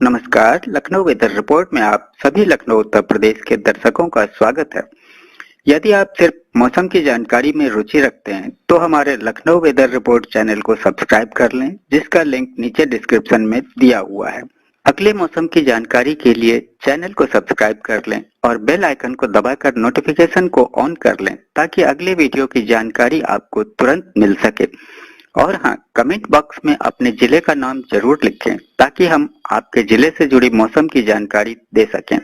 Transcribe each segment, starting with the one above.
नमस्कार, Lucknow weather report में आप सभी लखनऊ उत्तर प्रदेश के दर्शकों का स्वागत है। यदि आप सिर्फ मौसम की जानकारी में रुचि रखते हैं तो हमारे लखनऊ वेदर रिपोर्ट चैनल को सब्सक्राइब कर लें, जिसका लिंक नीचे डिस्क्रिप्शन में दिया हुआ है। अगले मौसम की जानकारी के लिए चैनल को सब्सक्राइब कर लें और बेल आइकन को दबाकर नोटिफिकेशन को ऑन कर लें ताकि अगले वीडियो की जानकारी आपको तुरंत मिल सके। और हाँ, कमेंट बॉक्स में अपने जिले का नाम जरूर लिखें ताकि हम आपके जिले से जुड़ी मौसम की जानकारी दे सकें।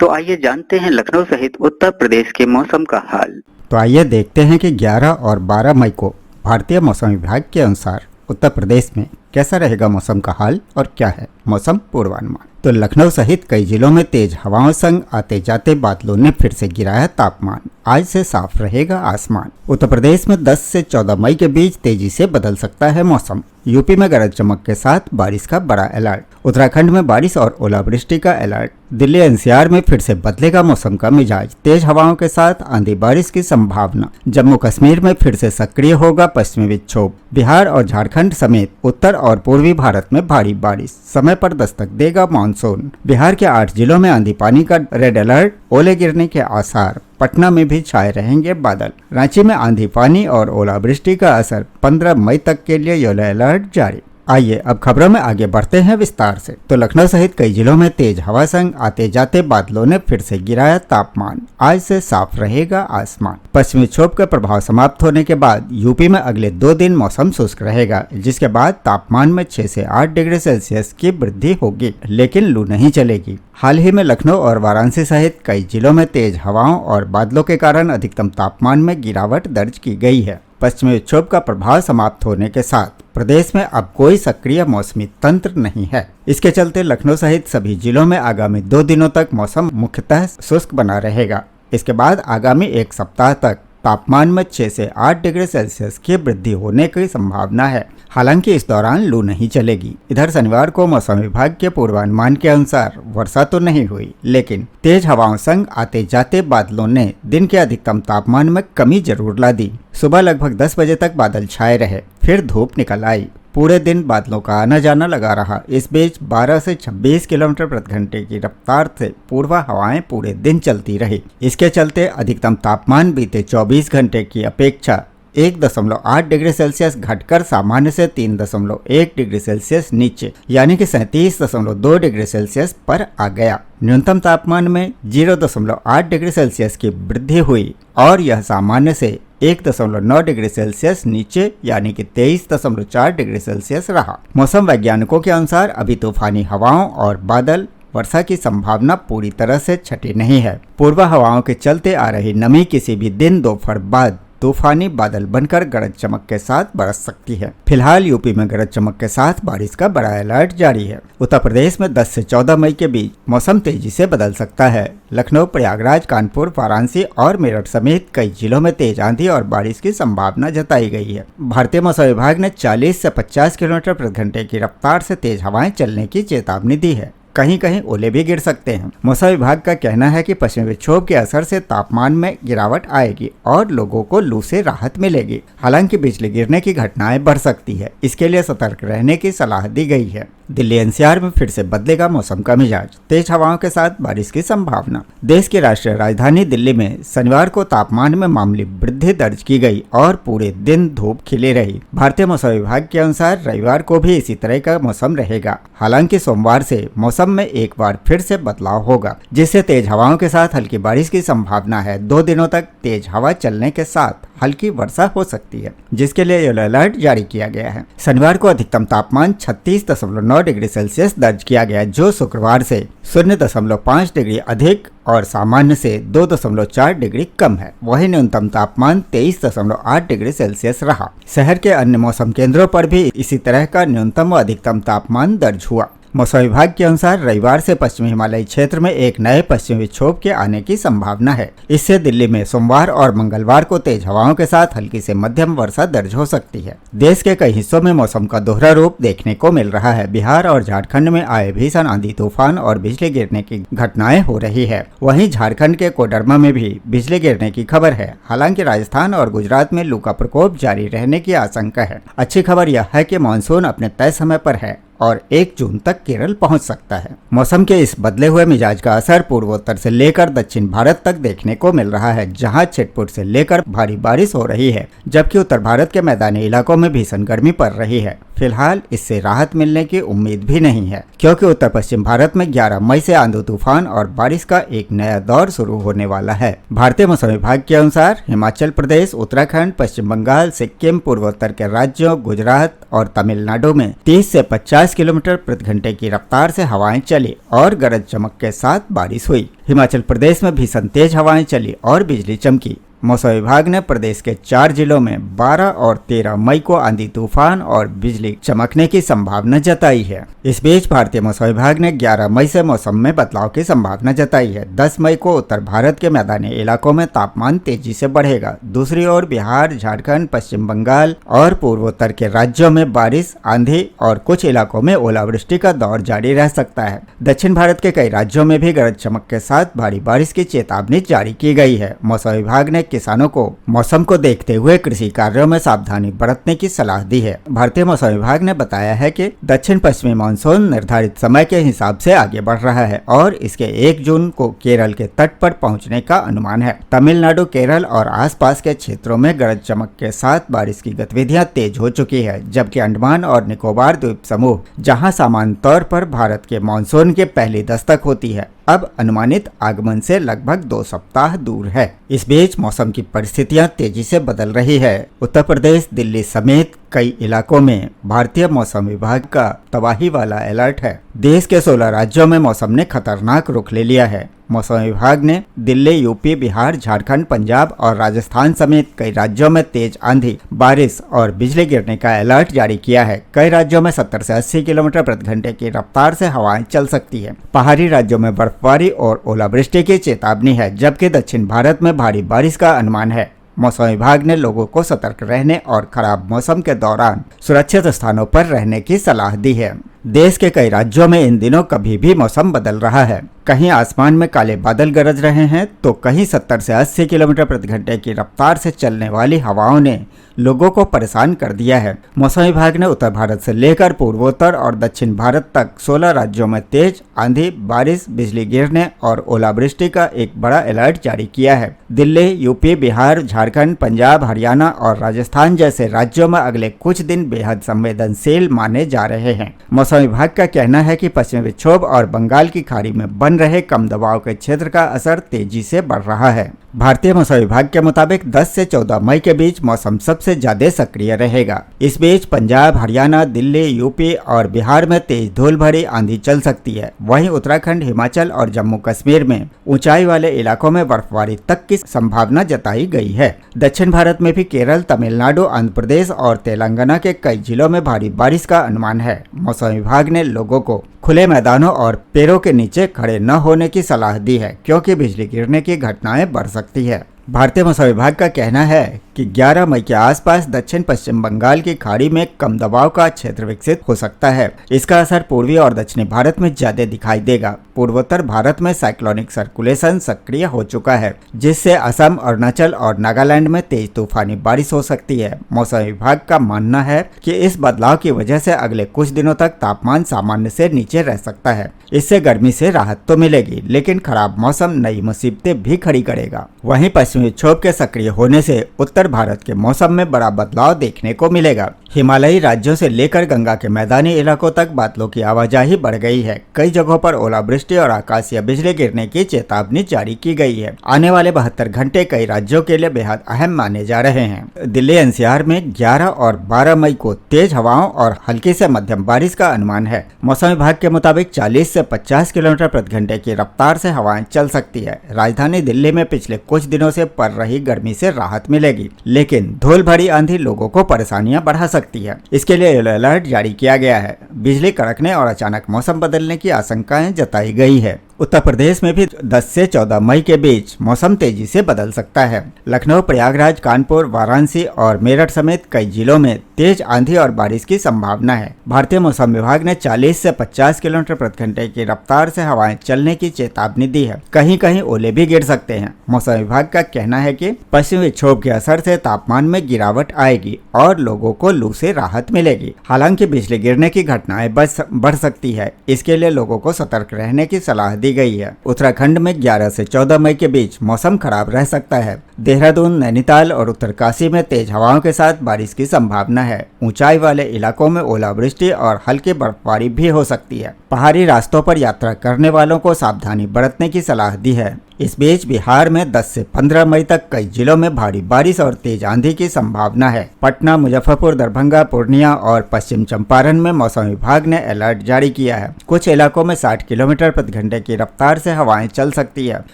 तो आइए जानते हैं लखनऊ सहित उत्तर प्रदेश के मौसम का हाल। तो आइए देखते हैं कि 11 और 12 मई को भारतीय मौसम विभाग के अनुसार उत्तर प्रदेश में कैसा रहेगा मौसम का हाल और क्या है मौसम पूर्वानुमान। तो लखनऊ सहित कई जिलों में तेज हवाओं संग आते जाते बादलों ने फिर से गिराया तापमान। आज से साफ रहेगा आसमान। उत्तर प्रदेश में 10 से 14 मई के बीच तेजी से बदल सकता है मौसम। यूपी में गरज चमक के साथ बारिश का बड़ा अलर्ट। उत्तराखंड में बारिश और ओलावृष्टि का अलर्ट। दिल्ली एनसीआर में फिर से बदलेगा मौसम का मिजाज। तेज हवाओं के साथ आंधी बारिश की संभावना। जम्मू कश्मीर में फिर से सक्रिय होगा पश्चिमी विक्षोभ। बिहार और झारखंड समेत उत्तर और पूर्वी भारत में भारी बारिश। समय पर दस्तक देगा मानसून। बिहार के 8 जिलों में आंधी पानी का रेड अलर्ट। ओले गिरने के आसार। पटना में भी छाए रहेंगे बादल। रांची में आंधी पानी और ओलावृष्टि का असर। 15 मई तक के लिए येलो अलर्ट जारी। आइए अब खबरों में आगे बढ़ते हैं विस्तार से। तो लखनऊ सहित कई जिलों में तेज हवा संग आते जाते बादलों ने फिर से गिराया तापमान। आज से साफ रहेगा आसमान। पश्चिमी विक्षोभ का प्रभाव समाप्त होने के बाद यूपी में अगले 2 दिन मौसम शुष्क रहेगा, जिसके बाद तापमान में 6 से 8 डिग्री सेल्सियस की वृद्धि होगी, लेकिन लू नहीं चलेगी। हाल ही में लखनऊ और वाराणसी सहित कई जिलों में तेज हवाओं और बादलों के कारण अधिकतम तापमान में गिरावट दर्ज की गई है। पश्चिमी विक्षोभ का प्रभाव समाप्त होने के साथ प्रदेश में अब कोई सक्रिय मौसमी तंत्र नहीं है। इसके चलते लखनऊ सहित सभी जिलों में आगामी 2 दिनों तक मौसम मुख्यतः शुष्क बना रहेगा। इसके बाद आगामी 1 सप्ताह तक तापमान में 6 से 8 डिग्री सेल्सियस की वृद्धि होने की संभावना है। हालांकि इस दौरान लू नहीं चलेगी। इधर शनिवार को मौसम विभाग के पूर्वानुमान के अनुसार वर्षा तो नहीं हुई, लेकिन तेज हवाओं संग आते जाते बादलों ने दिन के अधिकतम तापमान में कमी जरूर ला दी। सुबह लगभग 10 बजे तक बादल छाए रहे, फिर धूप निकल आई। पूरे दिन बादलों का आना जाना लगा रहा। इस बीच 12 से 26 किलोमीटर प्रति घंटे की रफ्तार से पूर्वा हवाएं पूरे दिन चलती रही। इसके चलते अधिकतम तापमान बीते 24 घंटे की अपेक्षा 1.8 डिग्री सेल्सियस घटकर सामान्य से 3.1 डिग्री सेल्सियस नीचे यानी कि 37.2 डिग्री सेल्सियस पर आ गया। न्यूनतम तापमान में 0.8 डिग्री सेल्सियस की वृद्धि हुई और यह सामान्य से 1.9 डिग्री सेल्सियस नीचे यानी कि 23.4 डिग्री सेल्सियस रहा। मौसम वैज्ञानिकों के अनुसार अभी तूफानी हवाओं और बादल वर्षा की संभावना पूरी तरह से छटी नहीं है। पूर्वा हवाओं के चलते आ रही नमी किसी भी दिन दोपहर बाद तूफानी बादल बनकर गरज चमक के साथ बरस सकती है। फिलहाल यूपी में गरज चमक के साथ बारिश का बड़ा अलर्ट जारी है। उत्तर प्रदेश में 10 से 14 मई के बीच मौसम तेजी से बदल सकता है। लखनऊ, प्रयागराज, कानपुर, वाराणसी और मेरठ समेत कई जिलों में तेज आंधी और बारिश की संभावना जताई गई है। भारतीय मौसम विभाग ने 40 से 50 किलोमीटर प्रति घंटे की रफ्तार से तेज हवाएं चलने की चेतावनी दी है। कहीं कहीं ओले भी गिर सकते हैं। मौसम विभाग का कहना है कि पश्चिमी विक्षोभ के असर से तापमान में गिरावट आएगी और लोगों को लू से राहत मिलेगी। हालांकि बिजली गिरने की घटनाएं बढ़ सकती है, इसके लिए सतर्क रहने की सलाह दी गई है। दिल्ली एनसीआर में फिर से बदलेगा मौसम का मिजाज। तेज हवाओं के साथ बारिश की संभावना। देश की राष्ट्रीय राजधानी दिल्ली में शनिवार को तापमान में मामूली वृद्धि दर्ज की गई और पूरे दिन धूप खिली रही। भारतीय मौसम विभाग के अनुसार रविवार को भी इसी तरह का मौसम रहेगा। हालांकि सोमवार से मौसम में एक बार फिर से बदलाव होगा, जिससे तेज हवाओं के साथ हल्की बारिश की संभावना है। 2 दिनों तक तेज हवा चलने के साथ हल्की वर्षा हो सकती है, जिसके लिए येलो अलर्ट जारी किया गया है। शनिवार को अधिकतम तापमान 36.9 डिग्री सेल्सियस दर्ज किया गया, जो शुक्रवार से 0.5 डिग्री अधिक और सामान्य से 2.4 डिग्री कम है। वहीं न्यूनतम तापमान 23.8 डिग्री सेल्सियस रहा। शहर के अन्य मौसम केंद्रों पर भी इसी तरह का न्यूनतम व अधिकतम तापमान दर्ज हुआ। मौसम विभाग के अनुसार रविवार से पश्चिमी हिमालयी क्षेत्र में एक नए पश्चिमी विक्षोभ के आने की संभावना है। इससे दिल्ली में सोमवार और मंगलवार को तेज हवाओं के साथ हल्की से मध्यम वर्षा दर्ज हो सकती है। देश के कई हिस्सों में मौसम का दोहरा रूप देखने को मिल रहा है। बिहार और झारखंड में आए भीषण आंधी तूफान और बिजली गिरने की घटनाएं हो रही है। वहीं झारखंड के कोडरमा में भी बिजली गिरने की खबर है। हालांकि राजस्थान और गुजरात में लू का प्रकोप जारी रहने की आशंका है। अच्छी खबर यह है कि मानसून अपने तय समय पर है और 1 जून तक केरल पहुंच सकता है। मौसम के इस बदले हुए मिजाज का असर पूर्वोत्तर से लेकर दक्षिण भारत तक देखने को मिल रहा है, जहां छिटपुट से लेकर भारी बारिश हो रही है, जबकि उत्तर भारत के मैदानी इलाकों में भीषण गर्मी पड़ रही है। फिलहाल इससे राहत मिलने की उम्मीद भी नहीं है, क्योंकि उत्तर पश्चिम भारत में 11 मई से आंधी तूफान और बारिश का एक नया दौर शुरू होने वाला है। भारतीय मौसम विभाग के अनुसार हिमाचल प्रदेश, उत्तराखंड, पश्चिम बंगाल, सिक्किम, पूर्वोत्तर के राज्यों, गुजरात और तमिलनाडु में 30 से 50 किलोमीटर प्रति घंटे की रफ्तार से हवाएं चली और गरज चमक के साथ बारिश हुई। हिमाचल प्रदेश में भीषण तेज हवाएं चली और बिजली चमकी। मौसम विभाग ने प्रदेश के 4 जिलों में 12 और 13 मई को आंधी तूफान और बिजली चमकने की संभावना जताई है। इस बीच भारतीय मौसम विभाग ने 11 मई से मौसम में बदलाव की संभावना जताई है। 10 मई को उत्तर भारत के मैदानी इलाकों में तापमान तेजी से बढ़ेगा। दूसरी ओर बिहार, झारखंड, पश्चिम बंगाल और पूर्वोत्तर के राज्यों में बारिश, आंधी और कुछ इलाकों में ओलावृष्टि का दौर जारी रह सकता है। दक्षिण भारत के कई राज्यों में भी गरज चमक के साथ भारी बारिश की चेतावनी जारी की गई है। मौसम विभाग ने किसानों को मौसम को देखते हुए कृषि कार्यों में सावधानी बरतने की सलाह दी है। भारतीय मौसम विभाग ने बताया है कि दक्षिण पश्चिमी मानसून निर्धारित समय के हिसाब से आगे बढ़ रहा है और इसके 1 जून को केरल के तट पर पहुंचने का अनुमान है। तमिलनाडु, केरल और आसपास के क्षेत्रों में गरज चमक के साथ बारिश की गतिविधियां तेज हो चुकी है, जबकि अंडमान और निकोबार द्वीप समूह, जहां सामान्य तौर पर भारत के मानसून की पहली दस्तक होती है, अब अनुमानित आगमन से लगभग 2 सप्ताह दूर है। इस बीच मौसम की परिस्थितियां तेजी से बदल रही है। उत्तर प्रदेश, दिल्ली समेत कई इलाकों में भारतीय मौसम विभाग का तबाही वाला अलर्ट है। देश के 16 राज्यों में मौसम ने खतरनाक रुख ले लिया है। मौसम विभाग ने दिल्ली, यूपी, बिहार, झारखंड, पंजाब और राजस्थान समेत कई राज्यों में तेज आंधी, बारिश और बिजली गिरने का अलर्ट जारी किया है। कई राज्यों में 70 से 80 किलोमीटर प्रति घंटे की रफ्तार से हवाएं चल सकती है। पहाड़ी राज्यों में बर्फबारी और ओलावृष्टि की चेतावनी है, जबकि दक्षिण भारत में भारी बारिश का अनुमान है। मौसम विभाग ने लोगों को सतर्क रहने और खराब मौसम के दौरान सुरक्षित स्थानों पर रहने की सलाह दी है। देश के कई राज्यों में इन दिनों कभी भी मौसम बदल रहा है। कहीं आसमान में काले बादल गरज रहे हैं तो कहीं 70 से 80 किलोमीटर प्रति घंटे की रफ्तार से चलने वाली हवाओं ने लोगों को परेशान कर दिया है। मौसम विभाग ने उत्तर भारत से लेकर पूर्वोत्तर और दक्षिण भारत तक 16 राज्यों में तेज आंधी, बारिश, बिजली गिरने और ओलावृष्टि का एक बड़ा अलर्ट जारी किया है। दिल्ली, यूपी, बिहार, झारखंड, पंजाब, हरियाणा और राजस्थान जैसे राज्यों में अगले कुछ दिन बेहद संवेदनशील माने जा रहे हैं। मौसम विभाग का कहना है कि पश्चिमी विक्षोभ और बंगाल की खाड़ी में बन रहे कम दबाव के क्षेत्र का असर तेजी से बढ़ रहा है। भारतीय मौसम विभाग के मुताबिक 10 से 14 मई के बीच मौसम सबसे ज्यादा सक्रिय रहेगा। इस बीच पंजाब, हरियाणा, दिल्ली, यूपी और बिहार में तेज धूल भरी आंधी चल सकती है। वहीं उत्तराखंड, हिमाचल और जम्मू कश्मीर में ऊंचाई वाले इलाकों में बर्फबारी तक की संभावना जताई गई है। दक्षिण भारत में भी केरल, तमिलनाडु, आंध्र प्रदेश और तेलंगाना के कई जिलों में भारी बारिश का अनुमान है। मौसम विभाग ने लोगों को खुले मैदानों और पेड़ों के नीचे खड़े न होने की सलाह दी है, क्योंकि बिजली गिरने की घटनाएं बढ़ सकती है। भारतीय मौसम विभाग का कहना है कि 11 मई के आसपास दक्षिण पश्चिम बंगाल की खाड़ी में कम दबाव का क्षेत्र विकसित हो सकता है। इसका असर पूर्वी और दक्षिणी भारत में ज्यादा दिखाई देगा। पूर्वोत्तर भारत में साइक्लोनिक सर्कुलेशन सक्रिय हो चुका है, जिससे असम, अरुणाचल और नागालैंड में तेज तूफानी बारिश हो सकती है। मौसम विभाग का मानना है कि इस बदलाव की वजह से अगले कुछ दिनों तक तापमान सामान्य से नीचे रह सकता है। इससे गर्मी से राहत तो मिलेगी, लेकिन खराब मौसम नई मुसीबतें भी खड़ी करेगा। वहीं पश्चिमी विक्षोभ के सक्रिय होने से उत्तर भारत के मौसम में बड़ा बदलाव देखने को मिलेगा। हिमालयी राज्यों से लेकर गंगा के मैदानी इलाकों तक बादलों की आवाजाही बढ़ गई है। कई जगहों पर ओलावृष्टि और आकाशीय बिजली गिरने की चेतावनी जारी की गई है। आने वाले 72 घंटे कई राज्यों के लिए बेहद अहम माने जा रहे हैं। दिल्ली एनसीआर में 11 और 12 मई को तेज हवाओं और हल्की से मध्यम बारिश का अनुमान है। मौसम विभाग के मुताबिक 40 से 50 किलोमीटर प्रति घंटे की रफ्तार से हवाएं चल सकती है। राजधानी दिल्ली में पिछले कुछ दिनों से पड़ रही गर्मी से राहत मिलेगी, लेकिन धूल भरी आंधी लोगों को परेशानियां बढ़ा सकती है। इसके लिए येलो अलर्ट जारी किया गया है। बिजली कड़कने और अचानक मौसम बदलने की आशंकाएं जताई गई है। उत्तर प्रदेश में भी 10 से 14 मई के बीच मौसम तेजी से बदल सकता है। लखनऊ, प्रयागराज, कानपुर, वाराणसी और मेरठ समेत कई जिलों में तेज आंधी और बारिश की संभावना है। भारतीय मौसम विभाग ने 40 से 50 किलोमीटर प्रति घंटे की रफ्तार से हवाएं चलने की चेतावनी दी है। कहीं कहीं ओले भी गिर सकते हैं। मौसम विभाग का कहना है कि पश्चिमी विक्षोभ के असर से तापमान में गिरावट आएगी और लोगों को लू से राहत मिलेगी। हालांकि बिजली गिरने की घटनाएं बढ़ सकती है। इसके लिए लोगों को सतर्क रहने की सलाह दी गई है। उत्तराखंड में 11 से 14 मई के बीच मौसम खराब रह सकता है। देहरादून, नैनीताल और उत्तरकाशी में तेज हवाओं के साथ बारिश की संभावना है। ऊंचाई वाले इलाकों में ओलावृष्टि और हल्की बर्फबारी भी हो सकती है। पहाड़ी रास्तों पर यात्रा करने वालों को सावधानी बरतने की सलाह दी है। इस बीच बिहार में 10 से 15 मई तक कई जिलों में भारी बारिश और तेज आंधी की संभावना है। पटना, मुजफ्फरपुर, दरभंगा, पूर्णिया और पश्चिम चंपारण में मौसम विभाग ने अलर्ट जारी किया है। कुछ इलाकों में 60 किलोमीटर प्रति घंटे की रफ्तार से हवाएं चल सकती है।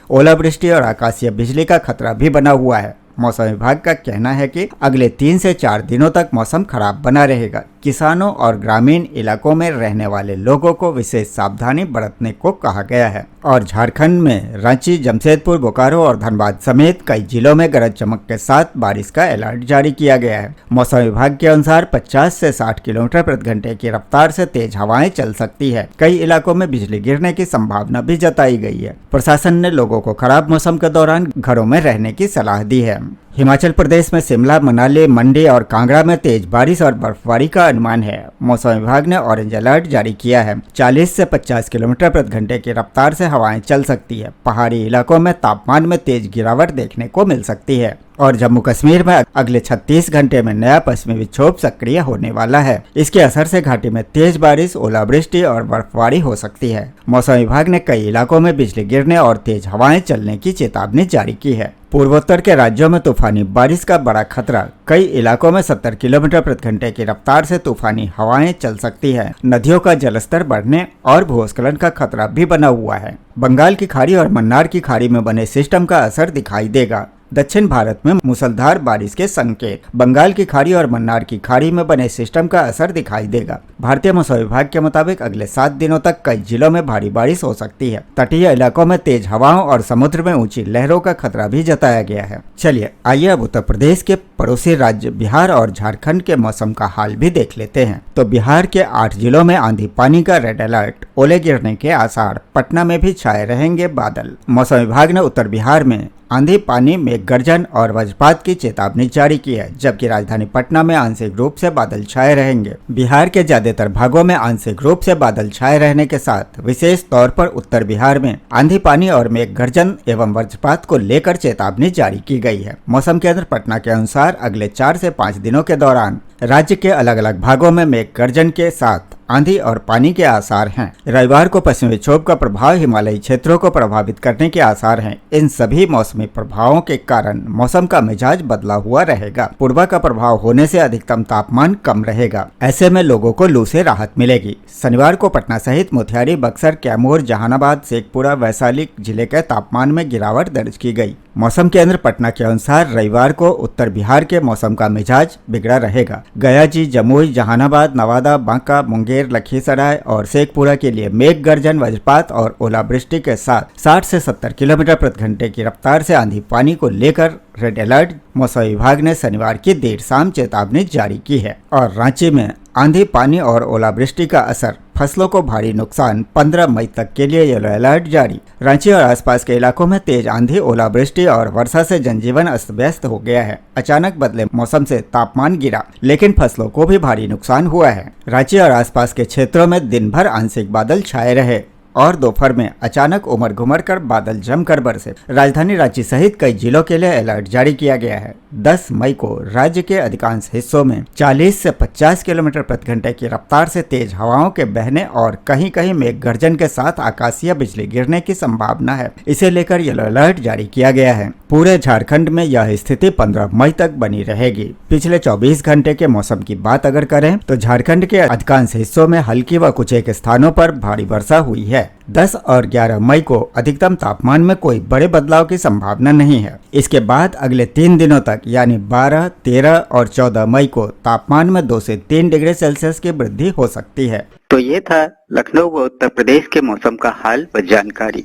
ओलावृष्टि और आकाशीय बिजली का खतरा भी बना हुआ है। मौसम विभाग का कहना है कि अगले 3 से 4 दिनों तक मौसम खराब बना रहेगा। किसानों और ग्रामीण इलाकों में रहने वाले लोगों को विशेष सावधानी बरतने को कहा गया है। और झारखंड में रांची, जमशेदपुर, बोकारो और धनबाद समेत कई जिलों में गरज चमक के साथ बारिश का अलर्ट जारी किया गया है। मौसम विभाग के अनुसार 50 से 60 किलोमीटर प्रति घंटे की रफ्तार से तेज हवाएं चल सकती है। कई इलाकों में बिजली गिरने की संभावना भी जताई गई है। प्रशासन ने लोगों को खराब मौसम के दौरान घरों में रहने की सलाह दी है। हिमाचल प्रदेश में शिमला, मनाली, मंडी और कांगड़ा में तेज बारिश और बर्फबारी का अनुमान है। मौसम विभाग ने ऑरेंज अलर्ट जारी किया है। 40 से 50 किलोमीटर प्रति घंटे की रफ्तार से हवाएं चल सकती है। पहाड़ी इलाकों में तापमान में तेज गिरावट देखने को मिल सकती है। और जम्मू कश्मीर में अगले 36 घंटे में नया पश्चिमी विक्षोभ सक्रिय होने वाला है। इसके असर से घाटी में तेज बारिश, ओलावृष्टि और बर्फबारी हो सकती है। मौसम विभाग ने कई इलाकों में बिजली गिरने और तेज हवाएं चलने की चेतावनी जारी की है। पूर्वोत्तर के राज्यों में तूफानी बारिश का बड़ा खतरा। कई इलाकों में 70 किलोमीटर प्रति घंटे की रफ्तार से तूफानी हवाएं चल सकती है। नदियों का जलस्तर बढ़ने और भूस्खलन का खतरा भी बना हुआ है। बंगाल की खाड़ी और मन्नार की खाड़ी में बने सिस्टम का असर दिखाई देगा। दक्षिण भारत में मूसलाधार बारिश के संकेत। बंगाल की खाड़ी और मन्नार की खाड़ी में बने सिस्टम का असर दिखाई देगा। भारतीय मौसम विभाग के मुताबिक अगले 7 दिनों तक कई जिलों में भारी बारिश हो सकती है। तटीय इलाकों में तेज हवाओं और समुद्र में ऊंची लहरों का खतरा भी जताया गया है। चलिए आइए अब उत्तर प्रदेश के पड़ोसी राज्य बिहार और झारखंड के मौसम का हाल भी देख लेते हैं। तो बिहार के 8 जिलों में आंधी पानी का रेड अलर्ट, ओले गिरने के आसार। पटना में भी छाए रहेंगे बादल। मौसम विभाग ने उत्तर बिहार में आंधी पानी में गर्जन और वज्रपात की चेतावनी जारी की है, जबकि राजधानी पटना में आंशिक रूप से बादल छाए रहेंगे। बिहार के ज्यादातर भागों में आंशिक रूप से बादल छाए रहने के साथ विशेष तौर पर उत्तर बिहार में आंधी पानी और मेघ गर्जन एवं वज्रपात को लेकर चेतावनी जारी की गई है। मौसम केंद्र पटना के अनुसार अगले 4 से 5 दिनों के दौरान राज्य के अलग अलग भागों में मेघ गर्जन के साथ आंधी और पानी के आसार हैं। रविवार को पश्चिमी विक्षोभ का प्रभाव हिमालयी क्षेत्रों को प्रभावित करने के आसार हैं। इन सभी मौसमी प्रभावों के कारण मौसम का मिजाज बदला हुआ रहेगा। पूर्वा का प्रभाव होने से अधिकतम तापमान कम रहेगा। ऐसे में लोगों को लू से राहत मिलेगी। शनिवार को पटना सहित मोतिहारी, बक्सर, कैमूर, जहानाबाद, शेखपुरा, वैशाली जिले के तापमान में गिरावट दर्ज की गई। मौसम केंद्र पटना के अनुसार रविवार को उत्तर बिहार के मौसम का मिजाज बिगड़ा रहेगा। गयाजी, जमुई, जहानाबाद, नवादा, बांका, मुंगेर, लखीसराय और शेखपुरा के लिए मेघ गर्जन, वज्रपात और ओलावृष्टि के साथ 60 से 70 किलोमीटर प्रति घंटे की रफ्तार से आंधी पानी को लेकर रेड अलर्ट मौसम विभाग ने शनिवार की देर शाम चेतावनी जारी की है। और रांची में आंधी पानी और ओलावृष्टि का असर, फसलों को भारी नुकसान। 15 मई तक के लिए येलो अलर्ट जारी। रांची और आसपास के इलाकों में तेज आंधी, ओलावृष्टि और वर्षा से जनजीवन अस्त व्यस्त हो गया है। अचानक बदले मौसम से तापमान गिरा, लेकिन फसलों को भी भारी नुकसान हुआ है। रांची और आसपास के क्षेत्रों में दिन भर आंशिक बादल छाए रहे और दोपहर में अचानक उमड़ घुमड़ कर बादल जमकर बरसे। राजधानी रांची सहित कई जिलों के लिए अलर्ट जारी किया गया है। 10 मई को राज्य के अधिकांश हिस्सों में 40 से 50 किलोमीटर प्रति घंटे की रफ्तार से तेज हवाओं के बहने और कहीं कहीं मेघ गर्जन के साथ आकाशीय बिजली गिरने की संभावना है। इसे लेकर येलो अलर्ट जारी किया गया है। पूरे झारखंड में यह स्थिति 15 मई तक बनी रहेगी। पिछले 24 घंटे के मौसम की बात अगर करें तो झारखंड के अधिकांश हिस्सों में हल्की व कुछ एक स्थानों पर भारी वर्षा हुई है। है। 10 और 11 मई को अधिकतम तापमान में कोई बड़े बदलाव की संभावना नहीं है। इसके बाद अगले 3 दिनों तक यानी 12, 13 और 14 मई को तापमान में 2 से 3 डिग्री सेल्सियस की वृद्धि हो सकती है। तो ये था लखनऊ व उत्तर प्रदेश के मौसम का हाल व जानकारी।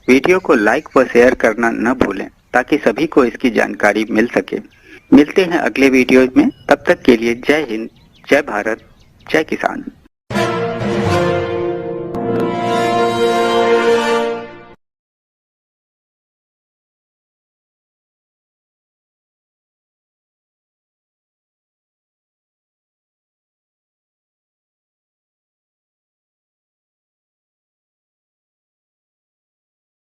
वीडियो को लाइक व शेयर करना न भूलें ताकि सभी को इसकी जानकारी मिल सके। मिलते हैं अगले वीडियो में, तब तक के लिए जय हिंद, जय भारत, जय किसान।